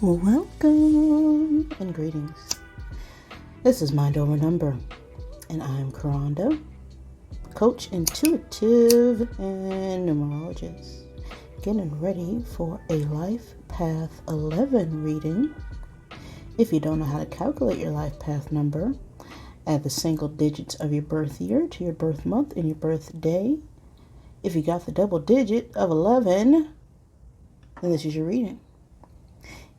Welcome and greetings. This is Mind Over Number, and I'm Karonda, coach, intuitive, and numerologist. Getting ready for a Life Path 11 reading. If you don't know how to calculate your life path number, add the single digits of your birth year to your birth month and your birthday. If you got the double digit of 11, then this is your reading.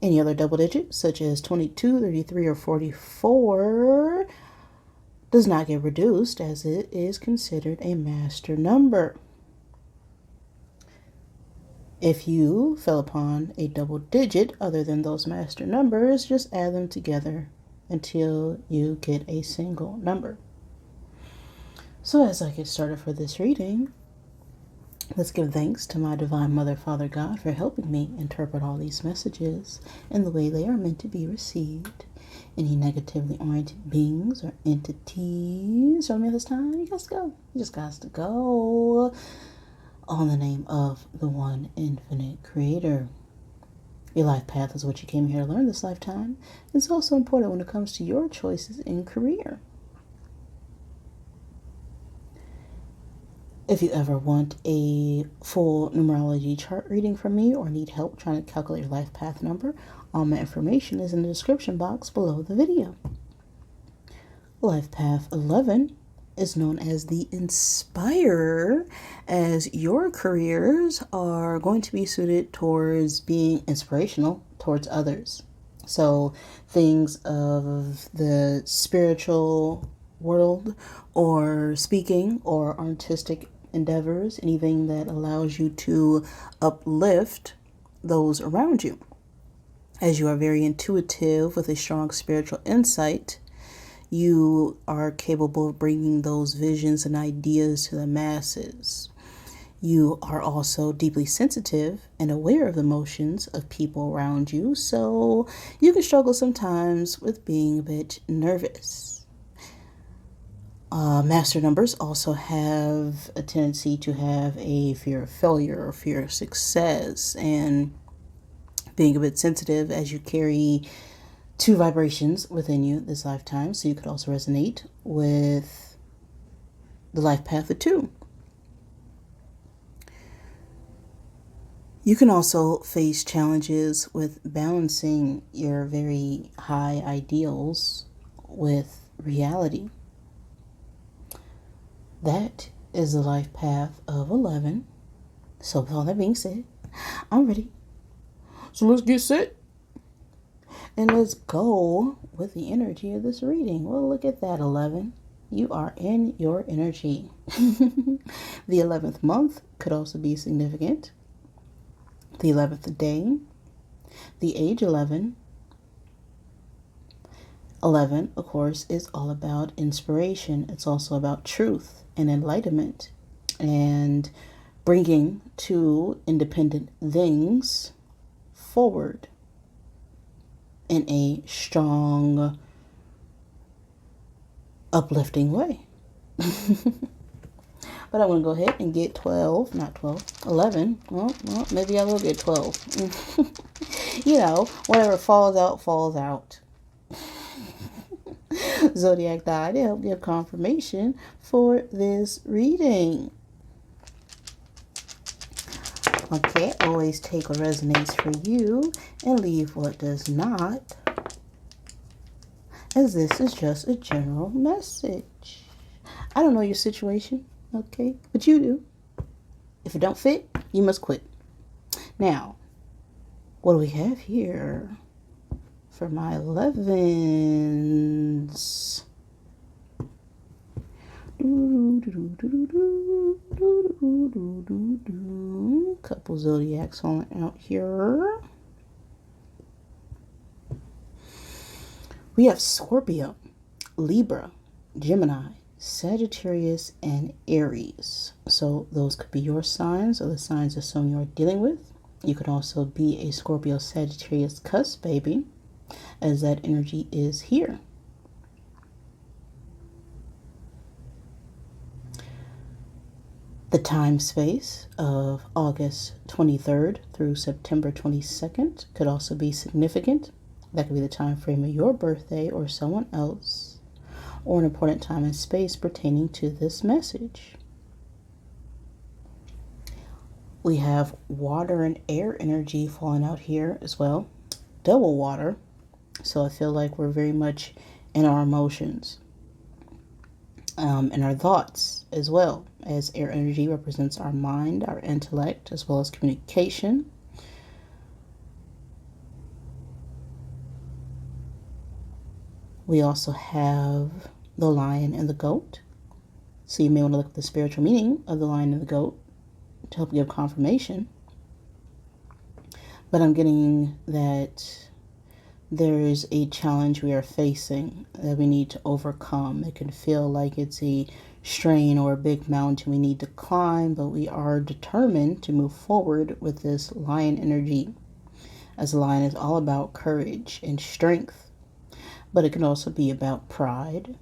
Any other double digit, such as 22, 33, or 44, does not get reduced as it is considered a master number. If you fell upon a double digit other than those master numbers, just add them together until you get a single number. So as I get started for this reading, let's give thanks to my Divine Mother, Father God, for helping me interpret all these messages in the way they are meant to be received. Any negatively oriented beings or entities on me this time, you guys go. You just got to go on the name of the one infinite creator. Your life path is what you came here to learn this lifetime. It's also important when it comes to your choices in career. If you ever want a full numerology chart reading from me or need help trying to calculate your life path number, all my information is in the description box below the video. Life path 11 is known as the Inspirer, as your careers are going to be suited towards being inspirational towards others. So things of the spiritual world or speaking or artistic endeavors, anything that allows you to uplift those around you. As you are very intuitive with a strong spiritual insight, you are capable of bringing those visions and ideas to the masses. You are also deeply sensitive and aware of the emotions of people around you, so you can struggle sometimes with being a bit nervous. Master numbers also have a tendency to have a fear of failure or fear of success, and being a bit sensitive as you carry two vibrations within you this lifetime, so you could also resonate with the life path of 2. You can also face challenges with balancing your very high ideals with reality. That is the life path of 11. So with all that being said, I'm ready. So let's get set. And let's go with the energy of this reading. Well, look at that, 11. You are in your energy. The 11th month could also be significant. The 11th day. The age 11. 11, of course, is all about inspiration. It's also about truth and enlightenment and bringing two independent things forward in a strong, uplifting way. But I'm going to go ahead and get 11. Well, maybe I will get 12. Whatever falls out, falls out. Zodiac Die to help give confirmation for this reading. Okay, always take what resonates for you and leave what does not, as this is just a general message. I don't know your situation, okay, but you do. If it don't fit, you must quit. Now, what do we have here for my 11s? Couple zodiacs on out here. We have Scorpio, Libra, Gemini, Sagittarius, and Aries. So those could be your signs or the signs of someone you're dealing with. You could also be a Scorpio Sagittarius cusp baby, as that energy is here. The time space of August 23rd through September 22nd could also be significant. That could be the time frame of your birthday or someone else, or an important time and space pertaining to this message. We have water and air energy falling out here as well. Double water. So I feel like we're very much in our emotions and our thoughts as well, as air energy represents our mind, our intellect, as well as communication. We also have the lion and the goat. So you may want to look at the spiritual meaning of the lion and the goat to help give confirmation. But I'm getting that there is a challenge we are facing that we need to overcome. It can feel like it's a strain or a big mountain we need to climb, but we are determined to move forward with this lion energy, as the lion is all about courage and strength, but it can also be about pride.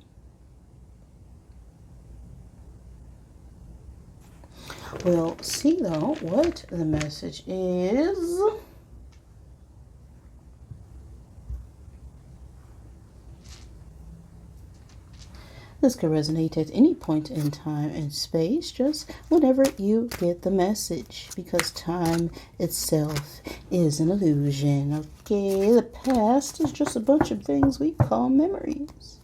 We'll see though what the message is. This could resonate at any point in time and space, just whenever you get the message, because time itself is an illusion, okay? The past is just a bunch of things we call memories.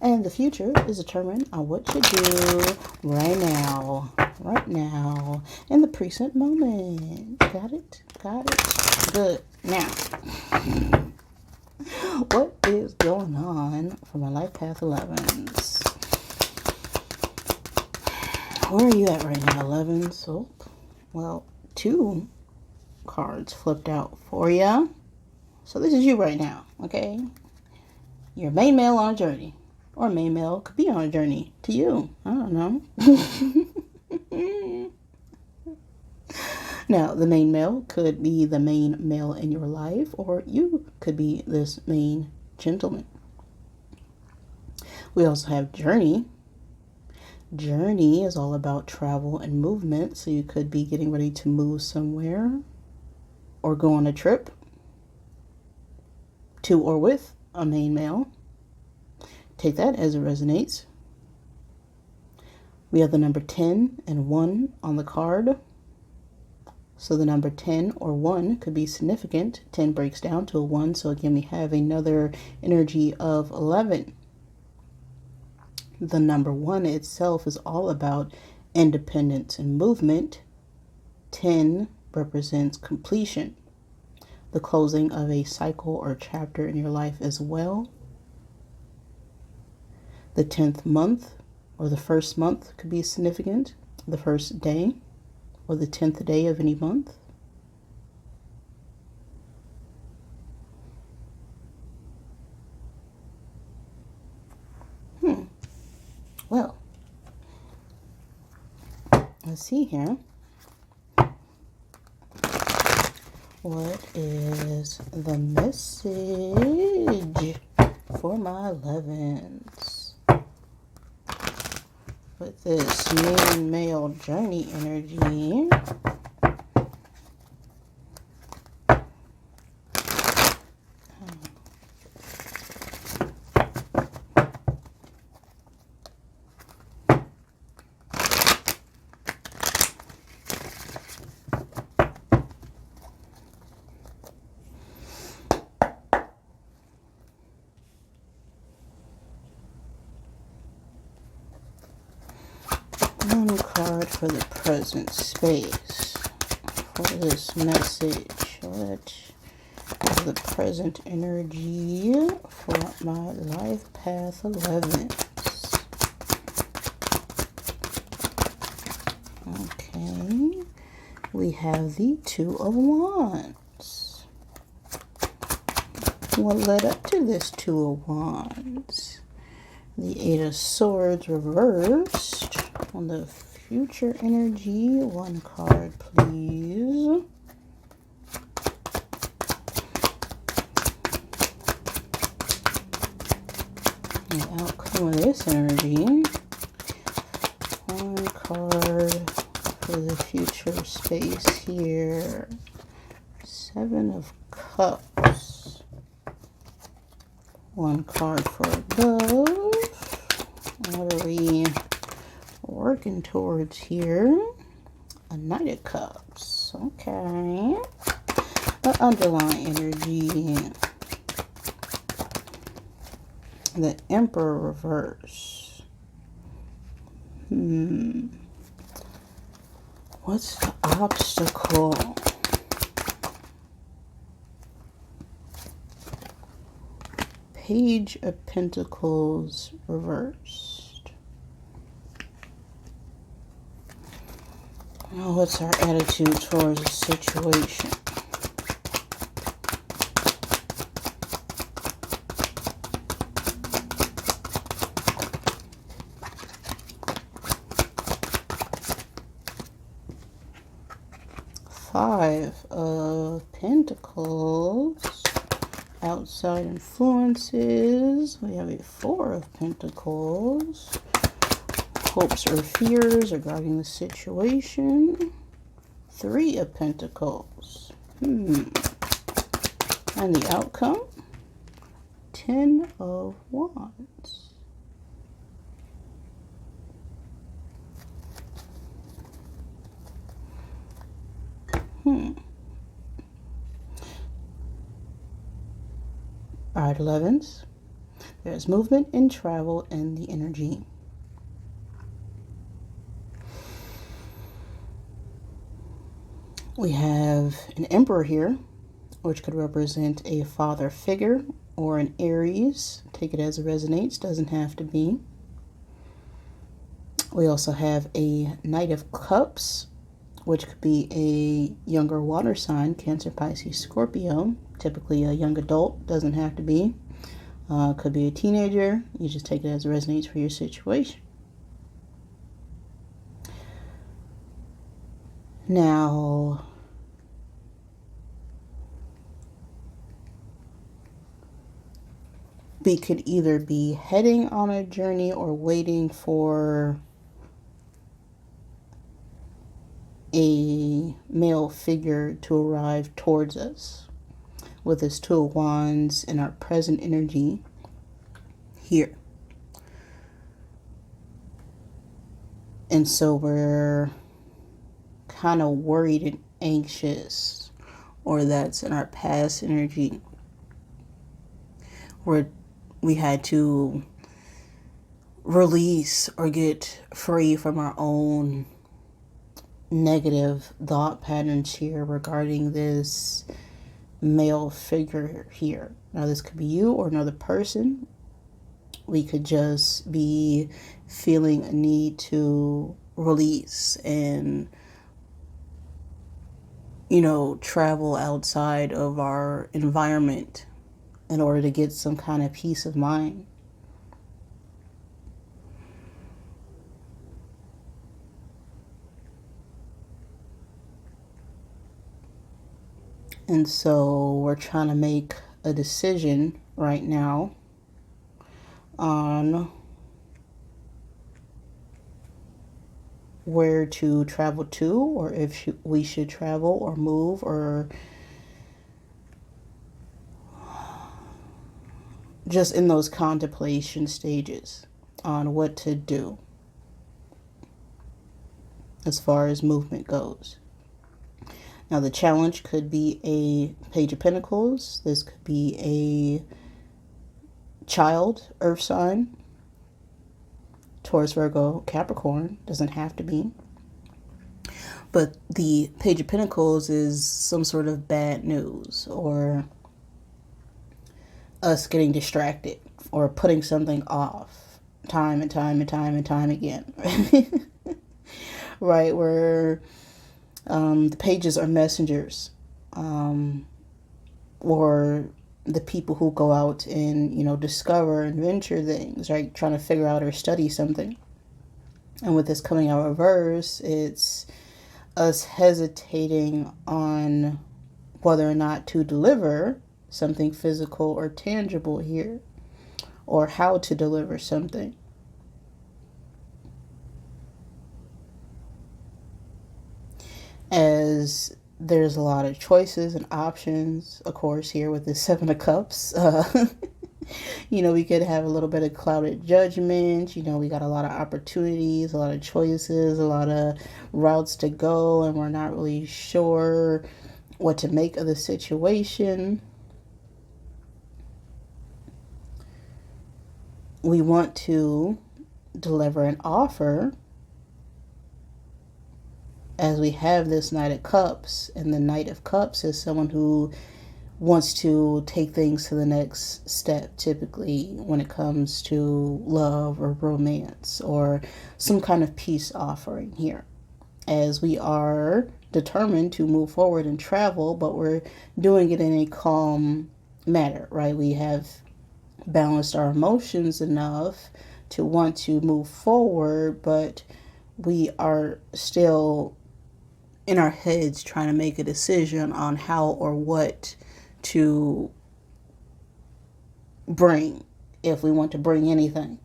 And the future is determined on what you do right now, in the present moment. Got it? Got it? Good. Now, what is going on for my life path 11s? Where are you at right now, 11s? Oh, well, 2 cards flipped out for you. So this is you right now, okay? You're a main male on a journey. Or a main male could be on a journey to you. I don't know. Now, the main male could be the main male in your life, or you could be this main gentleman. We also have journey. Journey is all about travel and movement, so you could be getting ready to move somewhere or go on a trip to or with a main male. Take that as it resonates. We have the number 10 and 1 on the card. So the number 10 or 1 could be significant. 10 breaks down to a 1, so again we have another energy of 11. The number 1 itself is all about independence and movement. 10 represents completion, the closing of a cycle or chapter in your life as well. The 10th month or the first month could be significant, the first day or the 10th day of any month. Well, let's see here. What is the message for my 11s? With this main male journey energy. One card for the present space for this message. What is the present energy for my life path 11s? Okay, we have the 2 of Wands. What led up to this 2 of Wands? The 8 of Swords reversed. On the future energy, 1 card, please. The outcome of this energy. 1 card into the future space here. Seven of Cups. One card for above. What are we working towards here? A Knight of Cups. Okay. The underlying energy. The Emperor reverse. What's the obstacle? Page of Pentacles reversed. Now, what's our attitude towards the situation? Five of Pentacles. Outside influences. We have a Four of Pentacles. Hopes or fears regarding the situation. Three of Pentacles. And the outcome? 10 of Wands. Alright, 11s. There's movement and travel in the energy. We have an Emperor here, which could represent a father figure or an Aries. Take it as it resonates, doesn't have to be. We also have a Knight of Cups, which could be a younger water sign, Cancer, Pisces, Scorpio. Typically a young adult, doesn't have to be. Could be a teenager. You just take it as it resonates for your situation. Now, we could either be heading on a journey or waiting for a male figure to arrive towards us with this Two of Wands and our present energy here. And so we're kind of worried and anxious, or that's in our past energy where we had to release or get free from our own negative thought patterns here regarding this male figure here. Now, this could be you or another person. We could just be feeling a need to release and, you know, travel outside of our environment in order to get some kind of peace of mind. And so we're trying to make a decision right now on where to travel to, or if we should travel or move, or just in those contemplation stages on what to do as far as movement goes. Now, the challenge could be a Page of Pentacles. This could be a child, Earth sign, Taurus, Virgo, Capricorn. Doesn't have to be. But the Page of Pentacles is some sort of bad news, or us getting distracted, or putting something off time and time and time and time again. Right, where the pages are messengers, or the people who go out and, you know, discover and venture things, right? Trying to figure out or study something. And with this coming out reverse, it's us hesitating on whether or not to deliver something physical or tangible here, or how to deliver something. as there's a lot of choices and options, of course, here with the Seven of Cups. We could have a little bit of clouded judgment. We got a lot of opportunities, a lot of choices, a lot of routes to go, and we're not really sure what to make of the situation. We want to deliver an offer, as we have this Knight of Cups, and the Knight of Cups is someone who wants to take things to the next step, typically when it comes to love or romance or some kind of peace offering here, as we are determined to move forward and travel, but we're doing it in a calm manner, right? We have balanced our emotions enough to want to move forward, but we are still in our heads trying to make a decision on how or what to bring, if we want to bring anything.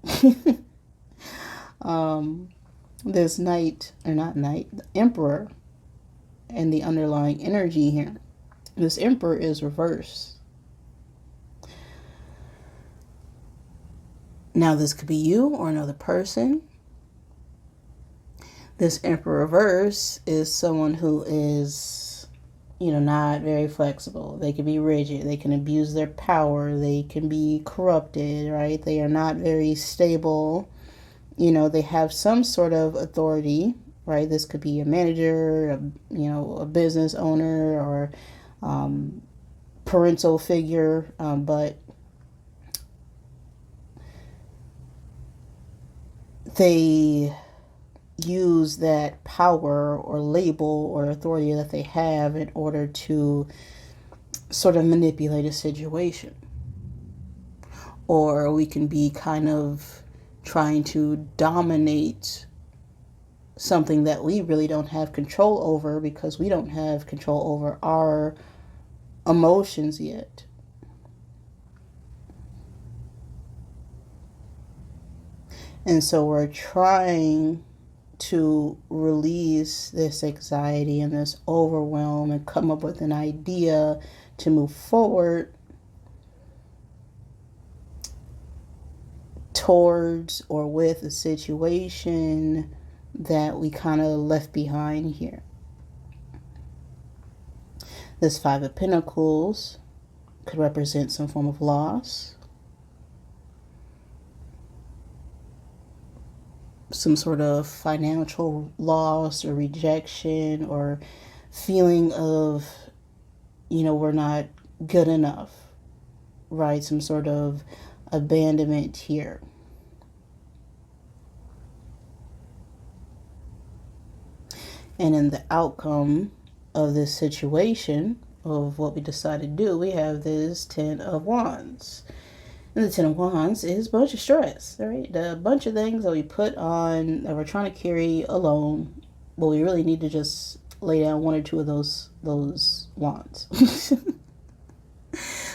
This knight, or not knight, the emperor, and the underlying energy here. This emperor is reversed. Now this could be you or another person. This emperor reverse is someone who is not very flexible. They can be rigid. They can abuse their power. They can be corrupted, right? They are not very stable. They have some sort of authority, right? This could be a manager, a business owner, or parental figure, but they use that power or label or authority that they have in order to sort of manipulate a situation. Or we can be kind of trying to dominate something that we really don't have control over, because we don't have control over our emotions yet. And so we're trying to release this anxiety and this overwhelm and come up with an idea to move forward towards or with a situation that we kind of left behind here. This Five of Pentacles could represent some form of loss, some sort of financial loss or rejection, or feeling of, we're not good enough, right? Some sort of abandonment here. And in the outcome of this situation, of what we decide to do, we have this Ten of Wands. And the Ten of Wands is a bunch of stress, right? A bunch of things that we put on, that we're trying to carry alone, but we really need to just lay down one or two of those wands.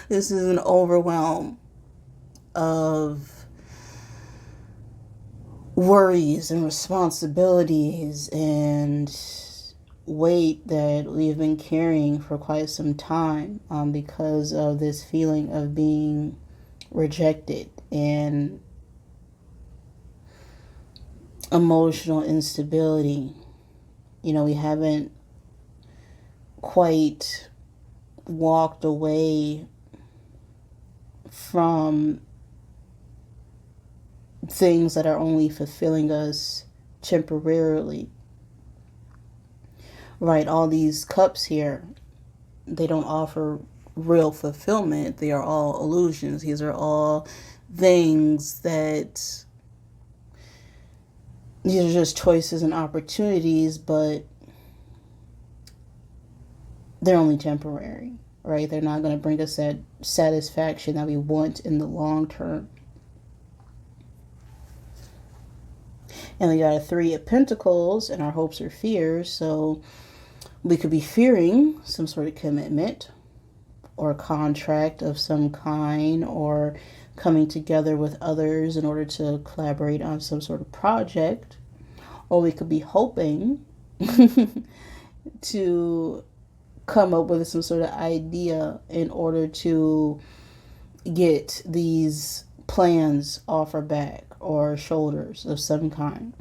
This is an overwhelm of worries and responsibilities and weight that we've been carrying for quite some time, because of this feeling of being rejected and emotional instability. We haven't quite walked away from things that are only fulfilling us temporarily, right? All these cups here, they don't offer real fulfillment. They are all illusions. These are all things that, these are just choices and opportunities, but they're only temporary, right? They're not going to bring us that satisfaction that we want in the long term. And we got a Three of Pentacles and our hopes or fears. So we could be fearing some sort of commitment or contract of some kind, or coming together with others in order to collaborate on some sort of project. Or we could be hoping to come up with some sort of idea in order to get these plans off our back or shoulders of some kind.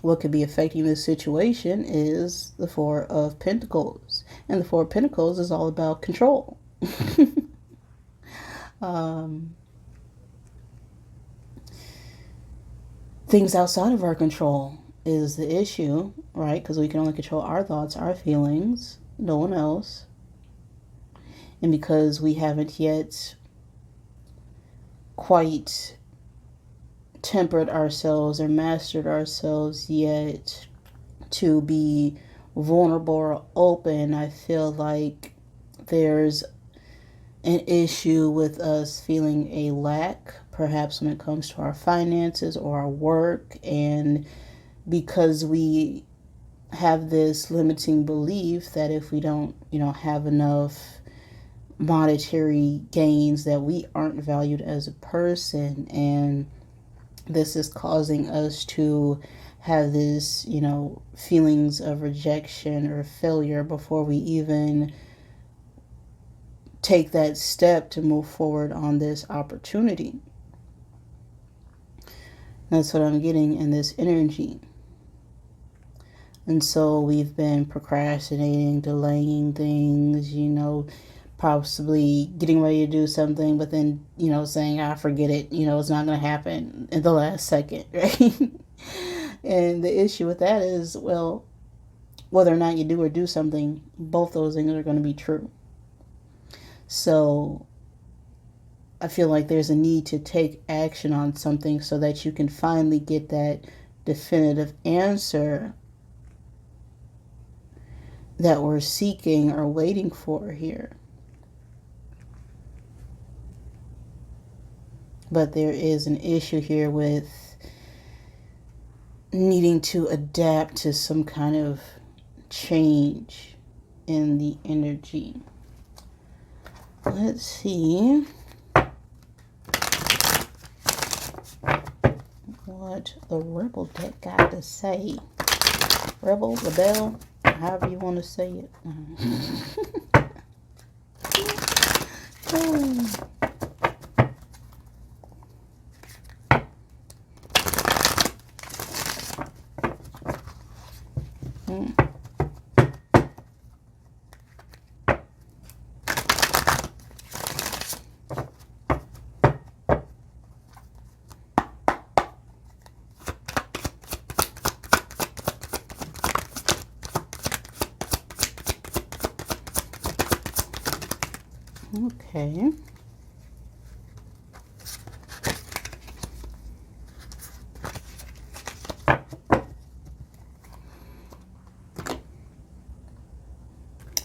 What could be affecting this situation is the Four of Pentacles. And the Four of Pentacles is all about control. Things outside of our control is the issue, right? Because we can only control our thoughts, our feelings, no one else. And because we haven't yet quite tempered ourselves or mastered ourselves yet to be vulnerable or open, I feel like there's an issue with us feeling a lack, perhaps when it comes to our finances or our work. And because we have this limiting belief that if we don't, have enough monetary gains, that we aren't valued as a person. And this is causing us to have this, feelings of rejection or failure before we even take that step to move forward on this opportunity. That's what I'm getting in this energy. And so we've been procrastinating, delaying things, possibly getting ready to do something, but then, saying, I forget it, it's not going to happen in the last second, right? And the issue with that is, well, whether or not you do or do something, both those things are going to be true. So I feel like there's a need to take action on something so that you can finally get that definitive answer that we're seeking or waiting for here. But there is an issue here with needing to adapt to some kind of change in the energy. Let's see what the Rebel deck got to say. Rebel, Rebel, however you want to say it. Okay.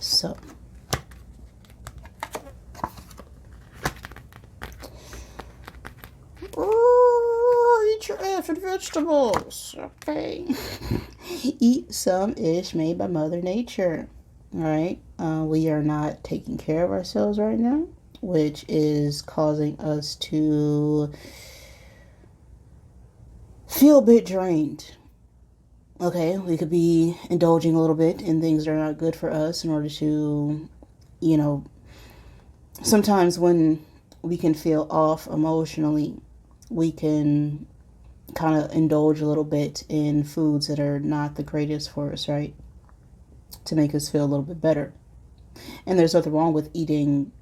So, eat your effing vegetables, okay? Eat some ish made by Mother Nature, all right? We are not taking care of ourselves right now, which is causing us to feel a bit drained. Okay, we could be indulging a little bit in things that are not good for us in order to, sometimes when we can feel off emotionally, we can kind of indulge a little bit in foods that are not the greatest for us, right? To make us feel a little bit better. And there's nothing wrong with eating,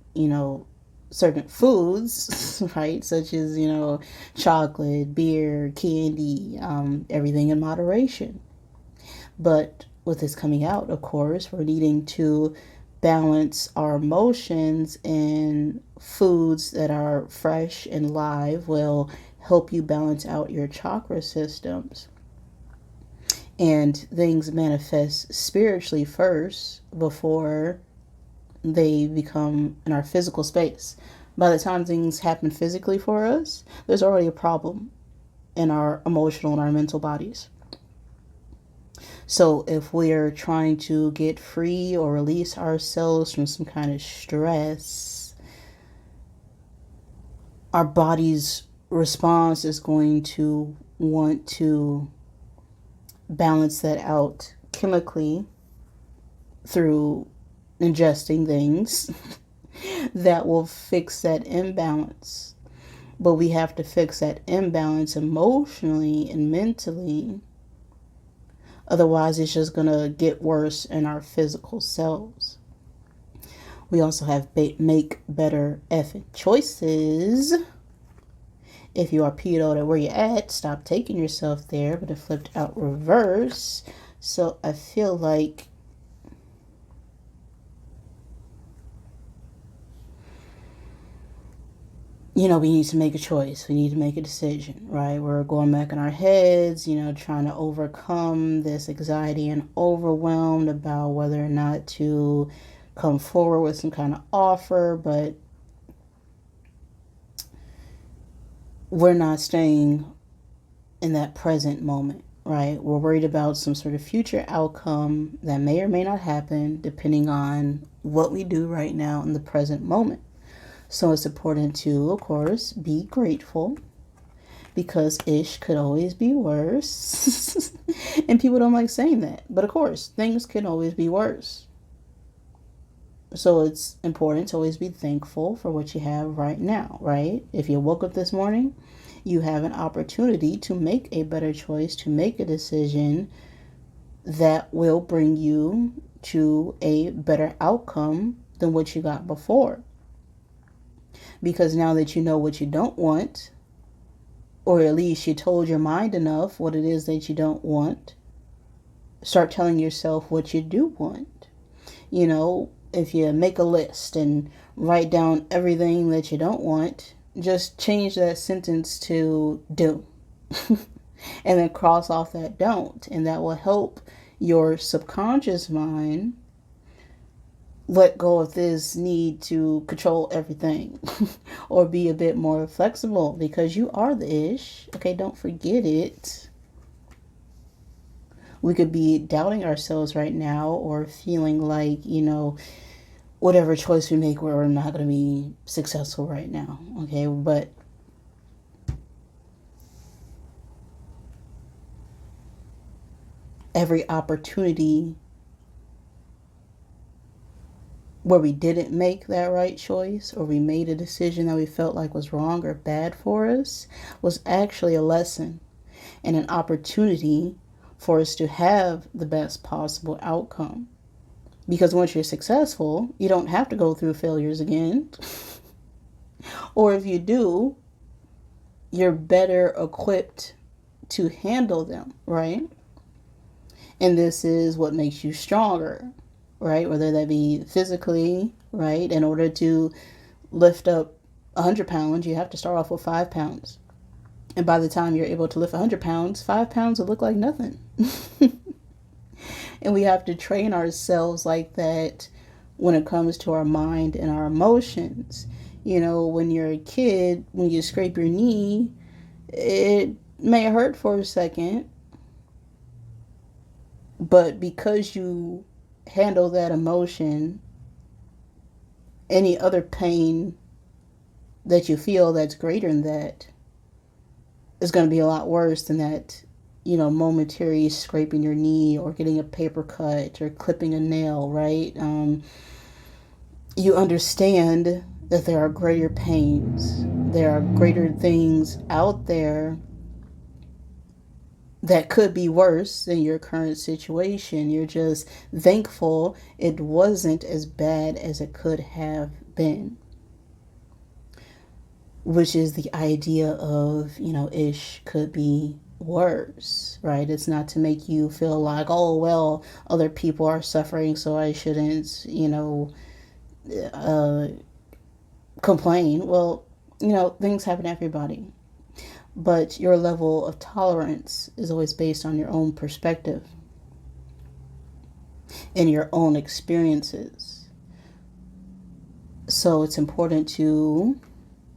certain foods, right? Such as, chocolate, beer, candy, everything in moderation. But with this coming out, of course, we're needing to balance our emotions, and foods that are fresh and live will help you balance out your chakra systems. And things manifest spiritually first before they become in our physical space. By the time things happen physically for us, there's already a problem in our emotional and our mental bodies. So if we're trying to get free or release ourselves from some kind of stress, our body's response is going to want to balance that out chemically through ingesting things that will fix that imbalance. But we have to fix that imbalance emotionally and mentally. Otherwise, it's just going to get worse in our physical selves. We also have make better effing choices. If you are peed at where you're at, stop taking yourself there, but it flipped out reverse. So I feel like we need to make a choice. We need to make a decision, right? We're going back in our heads, trying to overcome this anxiety and overwhelmed about whether or not to come forward with some kind of offer, but we're not staying in that present moment, right? We're worried about some sort of future outcome that may or may not happen depending on what we do right now in the present moment. So it's important to, of course, be grateful, because ish could always be worse. And people don't like saying that. But of course, things can always be worse. So it's important to always be thankful for what you have right now, right? If you woke up this morning, you have an opportunity to make a better choice, to make a decision that will bring you to a better outcome than what you got before. Because now that you know what you don't want, or at least you told your mind enough what it is that you don't want, start telling yourself what you do want. If you make a list and write down everything that you don't want, just change that sentence to do. And then cross off that don't. And that will help your subconscious mind let go of this need to control everything or be a bit more flexible, because you are the ish. Okay, don't forget it. We could be doubting ourselves right now or feeling like, whatever choice we make, we're not going to be successful right now. Okay, but every opportunity where we didn't make that right choice, or we made a decision that we felt like was wrong or bad for us, was actually a lesson and an opportunity for us to have the best possible outcome. Because once you're successful, you don't have to go through failures again. Or if you do, you're better equipped to handle them, right? And this is what makes you stronger, right? Whether that be physically, right? In order to lift up 100 pounds, you have to start off with 5 pounds. And by the time you're able to lift 100 pounds, 5 pounds will look like nothing. And we have to train ourselves like that when it comes to our mind and our emotions. When you're a kid, when you scrape your knee, it may hurt for a second. But because you handle that emotion, any other pain that you feel that's greater than that is going to be a lot worse than that, momentary scraping your knee or getting a paper cut or clipping a nail, right? You understand that there are greater pains. There are greater things out there that could be worse than your current situation. You're just thankful it wasn't as bad as it could have been. Which is the idea of, ish could be worse, right? It's not to make you feel like, oh, well, other people are suffering, so I shouldn't, complain. Well, things happen to everybody. But your level of tolerance is always based on your own perspective and your own experiences. So it's important to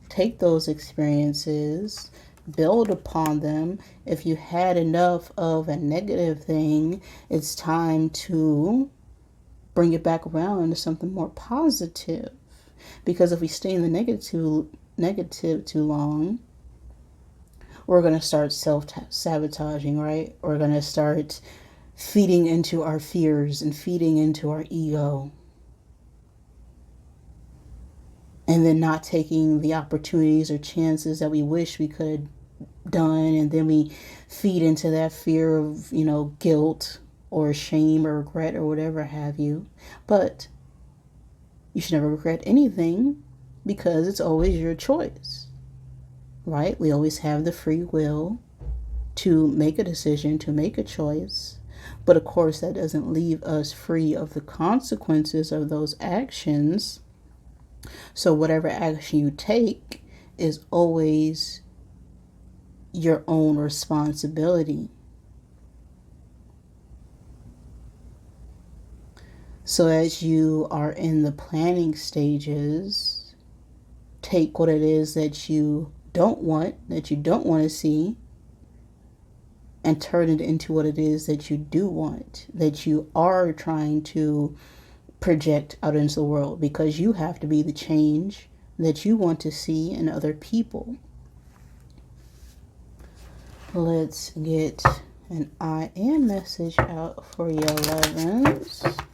take those experiences, build upon them. If you had enough of a negative thing, it's time to bring it back around to something more positive. Because if we stay in the negative too long, we're going to start self-sabotaging, right? We're going to start feeding into our fears and feeding into our ego, and then not taking the opportunities or chances that we wish we could done, and then we feed into that fear of, guilt or shame or regret or whatever have you. But you should never regret anything, because it's always your choice, right? We always have the free will to make a decision, to make a choice. But of course, that doesn't leave us free of the consequences of those actions. So whatever action you take is always your own responsibility. So as you are in the planning stages, take what it is that you don't want to see, and turn it into what it is that you do want, that you are trying to project out into the world, because you have to be the change that you want to see in other people. Let's get an I am message out for your 11s.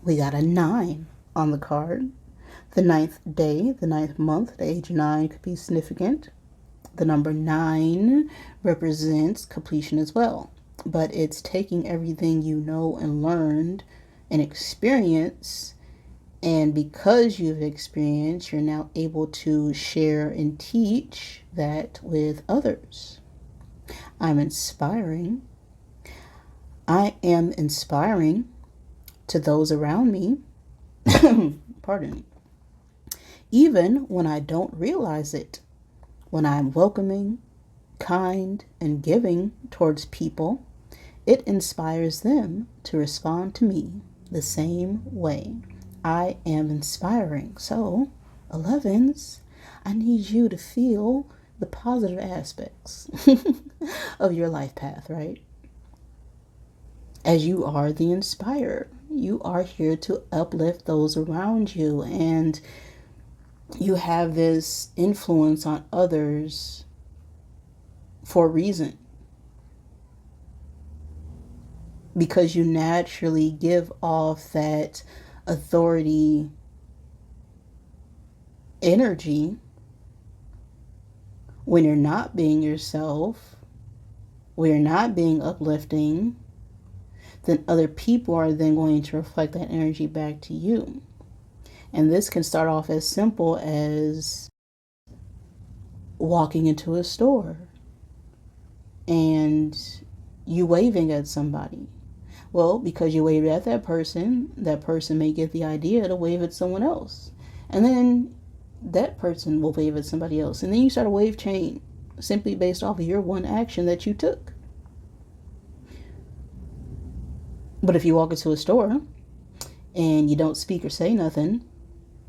We got a 9 on the card. The 9th day, the 9th month, the age 9 could be significant. The number 9 represents completion as well, but it's taking everything you know and learned and experience, and because you've experienced, you're now able to share and teach that with others. I'm inspiring. I am inspiring to those around me, pardon me, even when I don't realize it. When I'm welcoming, kind, and giving towards people, it inspires them to respond to me the same way. I am inspiring. So, 11s, I need you to feel the positive aspects of your life path, right? As you are the inspired, you are here to uplift those around you, and you have this influence on others for a reason, because you naturally give off that authority energy when you're not being yourself, when you're not being uplifting. Then other people are then going to reflect that energy back to you. And this can start off as simple as walking into a store and you waving at somebody. Well, because you waved at that person may get the idea to wave at someone else. And then that person will wave at somebody else. And then you start a wave chain simply based off of your one action that you took. But if you walk into a store and you don't speak or say nothing,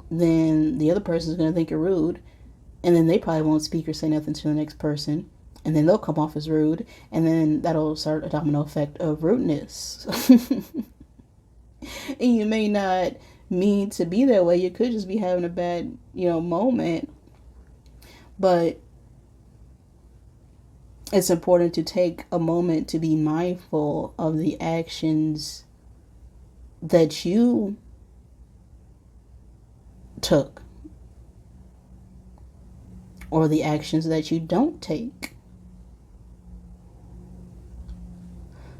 then the other person is going to think you're rude, and then they probably won't speak or say nothing to the next person, and then they'll come off as rude, and then that'll start a domino effect of rudeness. And you may not mean to be that way. You could just be having a bad, moment. But it's important to take a moment to be mindful of the actions that you took, or the actions that you don't take.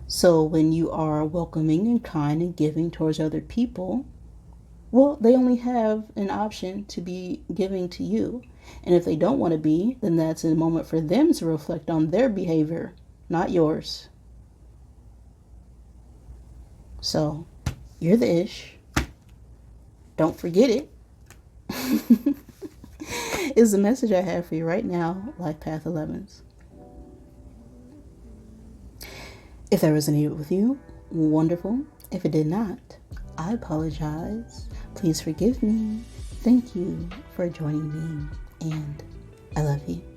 So when you are welcoming and kind and giving towards other people, well, they only have an option to be giving to you. And if they don't want to be, then that's a moment for them to reflect on their behavior, not yours. So, you're the ish. Don't forget it. Is the message I have for you right now, Life Path 11s. If that resonated with you, wonderful. If it did not, I apologize. Please forgive me. Thank you for joining me, and I love you.